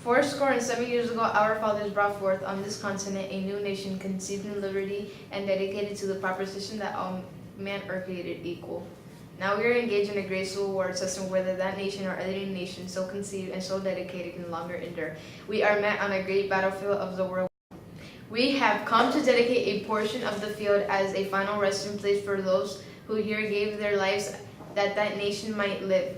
407 years ago, our fathers brought forth on this continent a new nation conceived in liberty and dedicated to the proposition that all men are created equal. Now we are engaged in a great civil war, testing whether that nation or other nation so conceived and so dedicated can longer endure. We are met on a great battlefield of the world. We have come to dedicate a portion of the field as a final resting place for those who here gave their lives that that nation might live.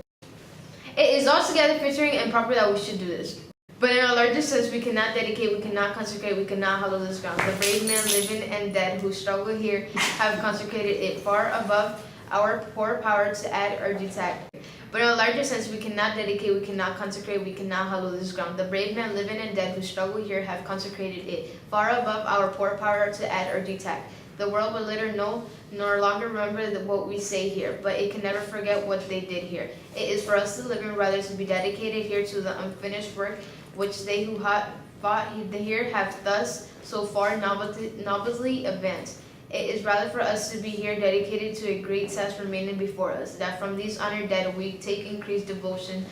It is altogether fitting and proper that we should do this. But in a larger sense, we cannot dedicate, we cannot consecrate, we cannot hallow this ground. The brave men, living and dead, who struggle here, have consecrated it far above our poor power to add or detract. But in a larger sense, we cannot dedicate, we cannot consecrate, we cannot hallow this ground. The brave men, living and dead, who struggle here, have consecrated it far above our poor power to add or detract. The world will later know, nor longer remember what we say here, but it can never forget what they did here. It is for us to live and rather to be dedicated here to the unfinished work which they who fought here have thus so far nobly advanced. It is rather for us to be here dedicated to a great task remaining before us, that from these honored dead we take increased devotion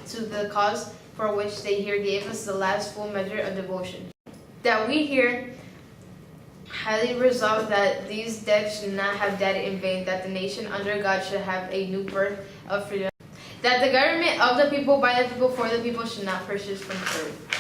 to the cause for which they here gave us the last full measure of devotion. That we here highly resolve that these dead should not have died in vain, that the nation under God should have a new birth of freedom, that the government of the people, by the people, for the people should not persist from earth.